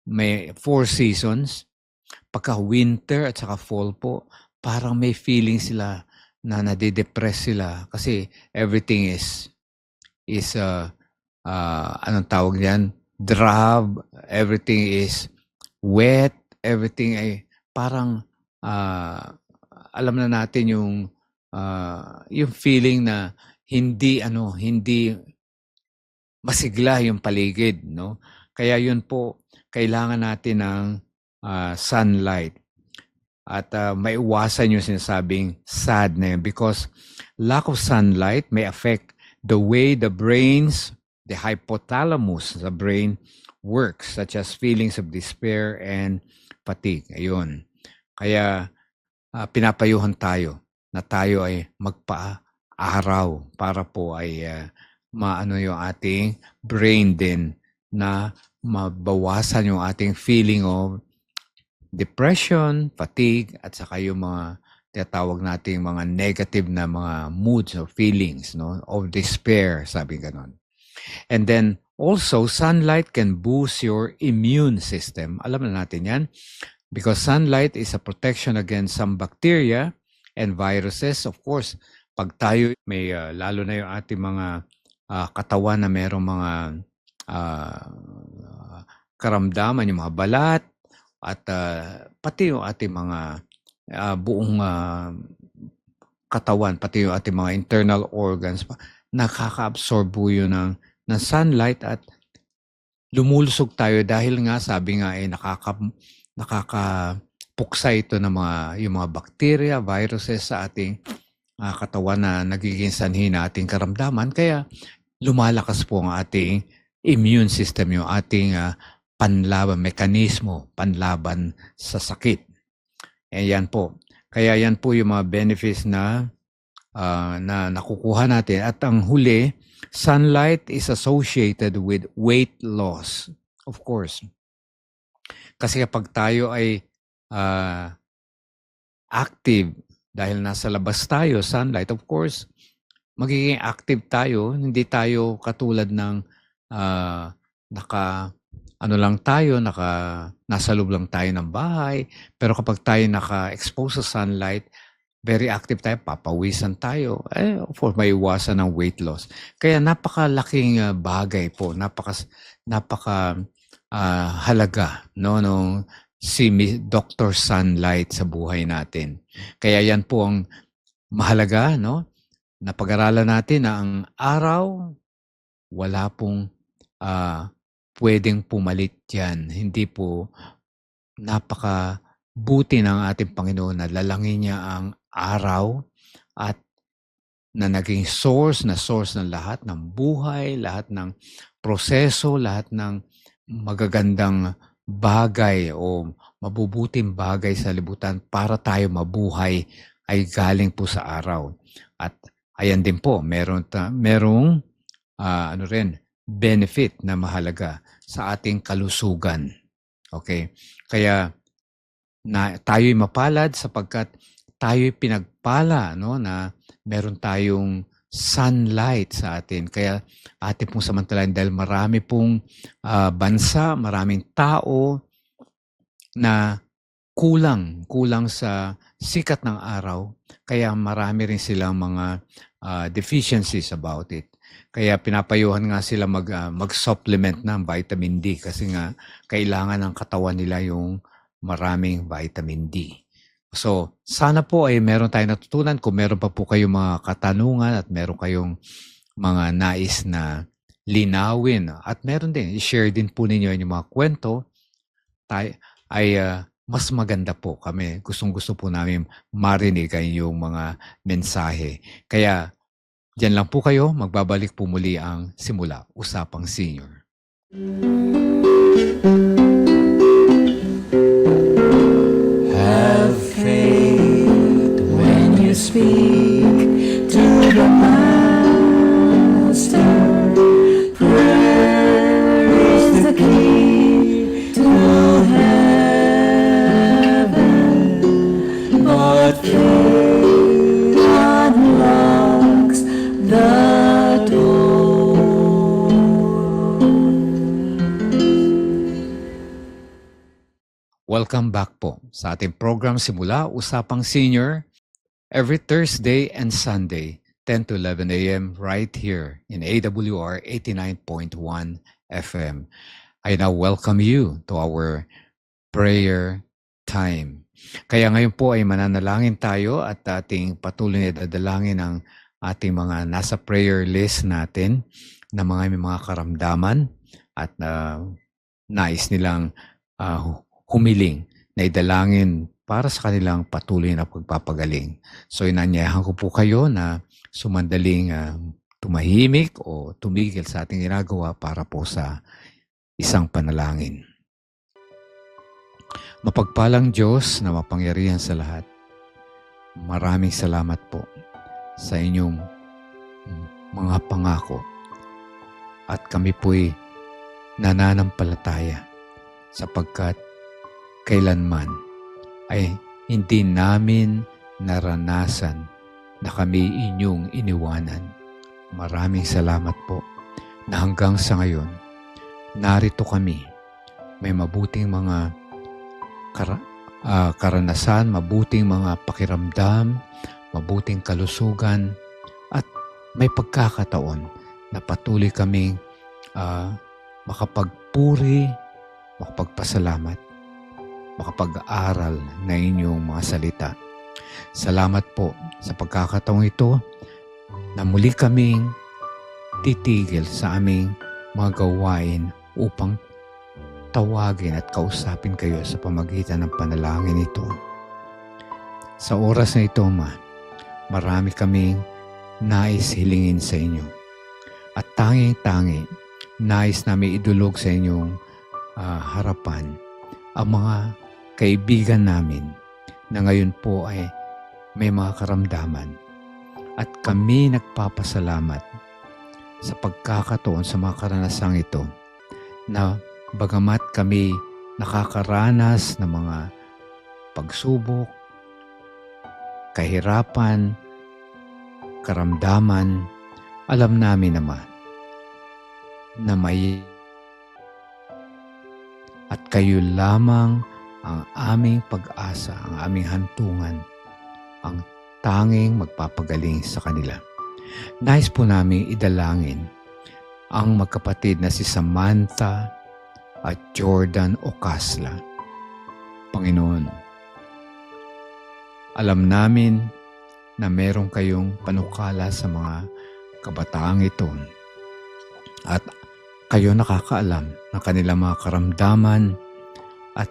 4 seasons, pagka winter at saka fall po, parang may feeling sila na nade-depress sila kasi everything is anong tawag diyan? Drab, everything is wet, everything ay parang alam na natin yung feeling na hindi masigla yung paligid, no? Kaya yun po, kailangan natin ng sunlight. At maiwasan yung sinasabing sad na yun because lack of sunlight may affect the way the hypothalamus, the brain works, such as feelings of despair and fatigue. Ayun. Kaya pinapayuhan tayo na tayo ay magpa-araw para po ay maano yung ating brain din na mabawasan yung ating feeling of depression, fatigue, at saka yung mga tinatawag nating mga negative na mga moods or feelings, no, of despair, sabi ganon. And then also, sunlight can boost your immune system. Alam na natin yan. Because sunlight is a protection against some bacteria and viruses. Of course, pag tayo may, lalo na yung ating mga katawan na mayroong mga karamdaman, yung mga balat, at pati yung ating mga buong katawan, pati yung ating mga internal organs, nakaka-absorb po yun ng sunlight at lumulusog tayo dahil nga sabi nga nakakapuksa ito ng yung mga bacteria, viruses sa ating katawan na nagiging sanhi na ating karamdaman. Kaya lumalakas po ang ating immune system, yung ating mekanismo panlaban sa sakit. Yan po. Kaya yan po yung mga benefits na nakukuha natin. At ang huli, sunlight is associated with weight loss. Of course. Kasi kapag tayo ay active, dahil nasa labas tayo, sunlight, of course, magiging active tayo. Hindi tayo katulad ng nasa loob lang tayo ng bahay. Pero kapag tayo naka-expose sa sunlight, very active tayo, papawisan tayo. Of course, may iwasan ng weight loss. Kaya napakalaking bagay po, halaga, no, nung si Dr. Sunlight sa buhay natin. Kaya yan po ang mahalaga, no? Napag-aralan natin na ang araw, wala pong pwedeng pumalit yan. Hindi po napakabuti ng ating Panginoon na lalangin niya ang araw at na naging source ng lahat ng buhay, lahat ng proseso, lahat ng magagandang bagay o mabubuting bagay sa libutan para tayo mabuhay ay galing po sa araw. At ayan din po, merong benefit na mahalaga sa ating kalusugan. Okay? Kaya tayo'y mapalad sapagkat tayo'y pinagpala, no, na meron tayong sunlight sa atin. Kaya atin pong samantalahin dahil marami pong bansa, maraming tao na kulang sa sikat ng araw. Kaya marami rin silang mga deficiencies about it. Kaya pinapayuhan nga sila mag-supplement ng vitamin D kasi nga kailangan ng katawan nila yung maraming vitamin D. So, sana po ay meron tayong natutunan. Kung meron pa po kayong mga katanungan at meron kayong mga nais na linawin at meron din, i-share din po ninyo yung mga kwento, mas maganda po kami. Gustong-gusto po namin marinig yung mga mensahe. Kaya, diyan lang po kayo, magbabalik po muli ang Simula Usapang Senior. Have faith when you speak to the Master. Prayer is the key to heaven, but faith unlocks the door. Welcome back po sa ating program Simula Usapang Senior every Thursday and Sunday, 10 to 11 a.m. right here in AWR 89.1 FM. I now welcome you to our prayer time. Kaya ngayon po ay mananalangin tayo at ating patuloy na dadalangin ang ating mga nasa prayer list natin na may mga karamdaman at nais nilang humiling na idalangin para sa kanilang patuloy na pagpapagaling. So inanyayahan ko po kayo na sumandaling tumahimik o tumigil sa ating ginagawa para po sa isang panalangin. Mapagpalang Diyos na mapangyarihan sa lahat, maraming salamat po sa inyong mga pangako at kami po'y nananampalataya sapagkat kailanman ay hindi namin naranasan na kami inyong iniwanan. Maraming salamat po na hanggang sa ngayon, narito kami. May mabuting mga karanasan, mabuting mga pakiramdam, mabuting kalusugan, at may pagkakataon na patuloy kaming makapagpuri, makapagpasalamat, makapag-aaral na inyong mga salita. Salamat po sa pagkakataong ito na muli kaming titigil sa aming mga gawain upang tawagin at kausapin kayo sa pamagitan ng panalangin ito. Sa oras na ito, marami kaming nais hilingin sa inyo. At tanging-tangi, nais namin idulog sa inyong harapan ang mga kaibigan namin na ngayon po ay may mga karamdaman. At kami nagpapasalamat sa pagkakataon sa mga karanasang ito na bagamat kami nakakaranas ng mga pagsubok, kahirapan, karamdaman, alam namin naman na may at kayo lamang ang aming pag-asa, ang aming hantungan, ang tanging magpapagaling sa kanila. Nais po namin idalangin ang magkapatid na si Samantha at Jordan Ocasla. Panginoon, alam namin na meron kayong panukala sa mga kabataang ito at kayo nakakaalam ng kanilang mga karamdaman at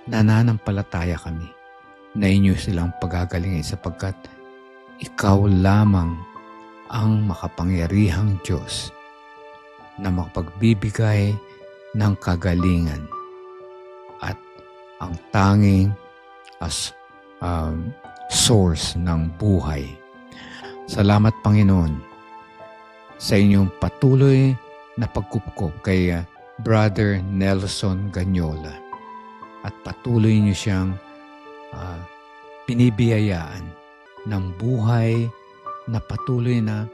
nananampalataya kami na inyo silang pagagalingin sapagkat ikaw lamang ang makapangyarihang Diyos na makapagbibigay ng kagalingan at ang tanging source ng buhay. Salamat Panginoon sa inyong patuloy na pagkupkop kay Brother Nelson Ganyola at patuloy niyo siyang pinibiyayaan ng buhay na patuloy na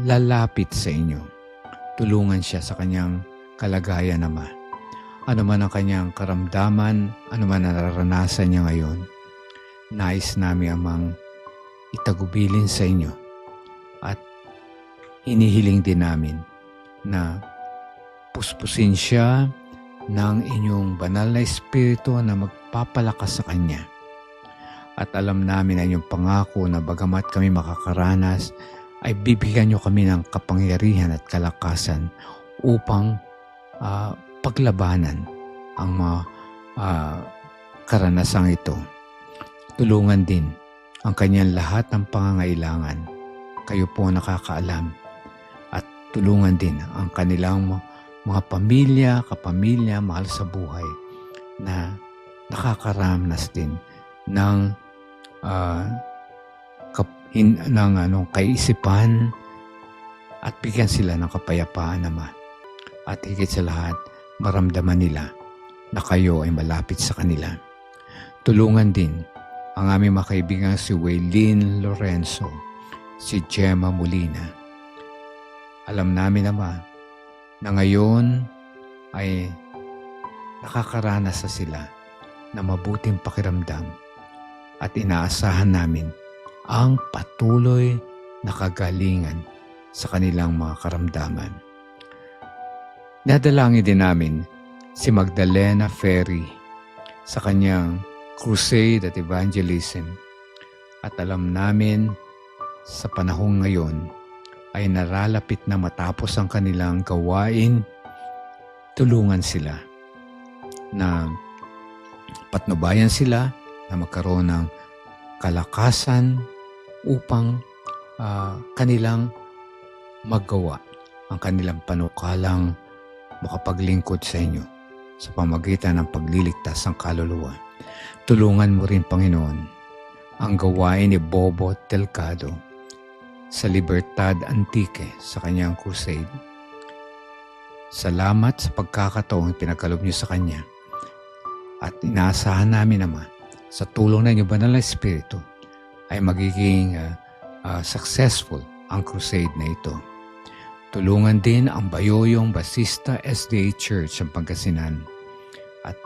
lalapit sa inyo. Tulungan siya sa kanyang kalagayan naman. Ano man ang kanyang karamdaman, ano man ang nararanasan niya ngayon, nais namin amang itagubilin sa inyo at hinihiling din namin na puspusin siya ng inyong banal na espiritu na magpapalakas sa kanya. At alam namin na inyong pangako na bagamat kami makakaranas, ay bibigyan niyo kami ng kapangyarihan at kalakasan upang paglabanan ang mga karanasang ito. Tulungan din ang kanyang lahat ng pangangailangan. Kayo po nakakaalam. At tulungan din ang kanilang mga pamilya, kapamilya, mahal sa buhay na nakakaranas din ng kaisipan at bigyan sila ng kapayapaan naman. At higit sa lahat, maramdaman nila na kayo ay malapit sa kanila. Tulungan din ang aming mga kaibigan si Waylene Lorenzo, si Gemma Molina. Alam namin naman na ngayon ay nakakaranas na sila na mabuting pakiramdam at inaasahan namin ang patuloy na kagalingan sa kanilang mga karamdaman. Nadalangin din namin si Magdalena Ferry sa kanyang crusade at evangelism. At alam namin sa panahong ngayon ay naralapit na matapos ang kanilang gawain, tulungan sila na patnubayan sila na magkaroon ng kalakasan upang kanilang magawa ang kanilang panukalang makapaglingkod sa inyo sa pamagitan ng pagliligtas ng kaluluwa. Tulungan mo rin, Panginoon, ang gawain ni Bobo Delgado sa Libertad Antique sa kanyang crusade. Salamat sa pagkakataong pinagkaloob niyo sa kanya. At inaasahan namin naman sa tulong ng inyong banal na Espiritu ay magiging successful ang crusade na ito. Tulungan din ang Bayoyong Basista SDA Church sa Pangasinan. At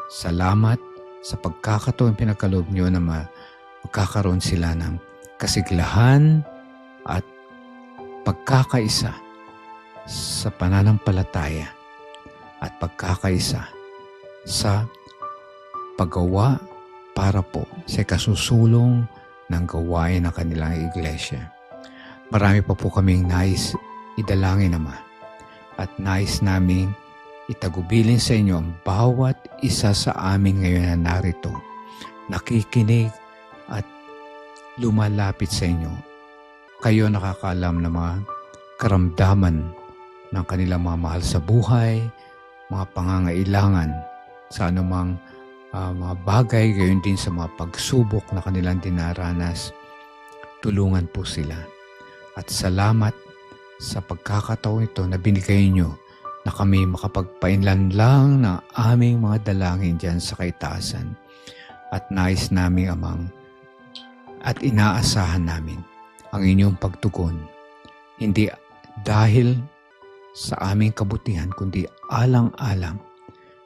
salamat sa pagkakataong pinagkaloob niyo na magkakaroon sila ng kasiglahan at pagkakaisa sa pananampalataya at pagkakaisa sa paggawa para po sa kasusulong ng gawain ng kanilang iglesia. Marami pa po kaming nais idalangin, Ama, at nais naming itagubilin sa inyo ang bawat isa sa amin ngayon na narito, nakikinig at lumalapit sa inyo. Kayo nakakaalam ng mga karamdaman ng kanilang mga mahal sa buhay, mga pangangailangan sa anumang mga bagay, gayon din sa mga pagsubok na kanilang dinaranas. Tulungan po sila. At salamat sa pagkakataon ito na binigay nyo na kami makapagpainlan lang ng aming mga dalangin dyan sa kaitaasan. At nais namin, Amang, at inaasahan namin ang inyong pagtugon, hindi dahil sa aming kabutihan, kundi alang-alang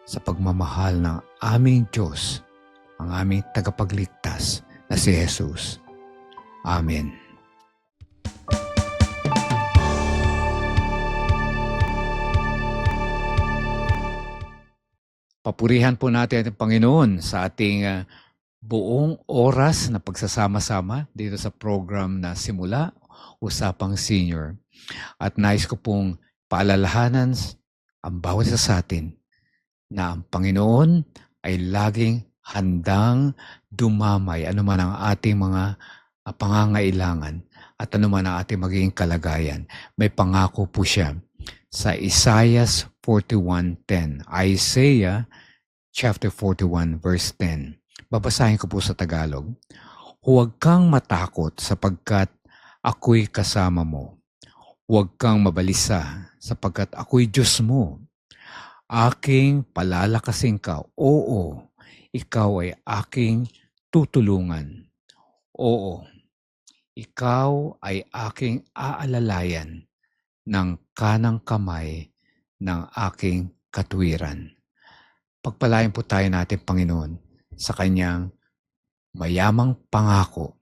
sa pagmamahal ng aming Diyos, ang aming tagapagligtas na si Jesus. Amen. Papurihan po natin ang Panginoon sa ating buong oras na pagsasama-sama dito sa program na Simula, Usapang Senior. At nais ko pong paalalahanan ang bawat isa sa atin na ang Panginoon ay laging handang dumamay anuman ang ating mga pangangailangan at anuman ang ating magiging kalagayan. May pangako po siya sa Isaiah 41:10. Isaiah chapter 41 verse 10. Babasahin ko po sa Tagalog. Huwag kang matakot sapagkat ako'y kasama mo. Huwag kang mabalisa sapagkat ako'y Diyos mo. Aking palalakasin ka. Oo, ikaw ay aking tutulungan. Oo, ikaw ay aking aalalayan ng kanang kamay ng aking katuwiran. Pagpalain po tayo natin, Panginoon, sa kanyang mayamang pangako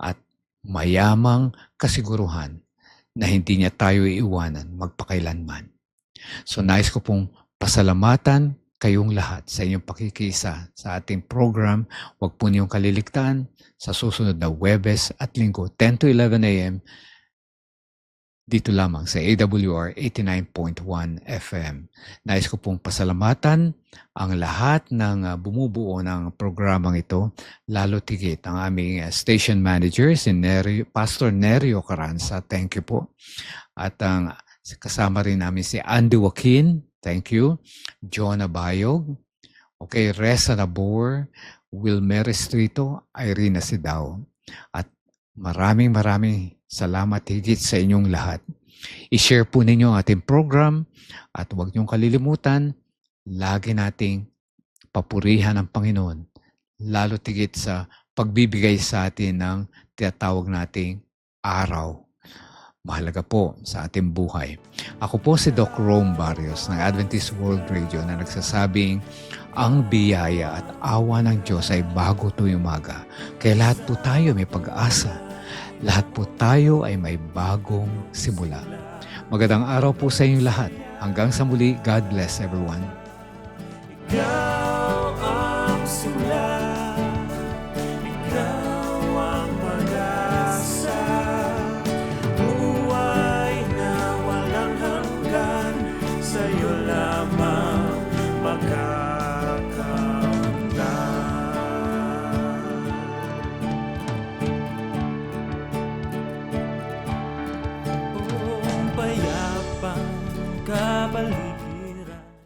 at mayamang kasiguruhan na hindi niya tayo iiwanan magpakailanman. So nais ko pong pasalamatan kayong lahat sa inyong pakikisa sa ating program. Huwag po niyong kaliligtaan sa susunod na Huwebes at Linggo, 10 to 11 a.m. dito lamang sa AWR 89.1 FM. Nais ko pong pasalamatan ang lahat ng bumubuo ng programang ito, lalo tigit ang aming station manager, si Pastor Nerio Caranza. Thank you po. At ang kasama rin namin si Andy Joaquin. Thank you. John Abayog. Okay, Reza Nabor, Wilmer Estrito, Irene Sidao. At maraming salamat higit sa inyong lahat. I-share po ninyo ang ating program at huwag niyong kalilimutan, lagi nating papurihan ang Panginoon, lalo tigit sa pagbibigay sa atin ng tinatawag nating araw. Mahalaga po sa ating buhay. Ako po si Doc Rome Barrios ng Adventist World Radio na nagsasabing ang biyaya at awa ng Diyos ay bago tuwing umaga. Kaya lahat po tayo may pag-asa. Lahat po tayo ay may bagong simula. Magandang araw po sa inyong lahat. Hanggang sa muli, God bless everyone. Ikaw ang simula, ikaw ang pag-asa, buwan paligid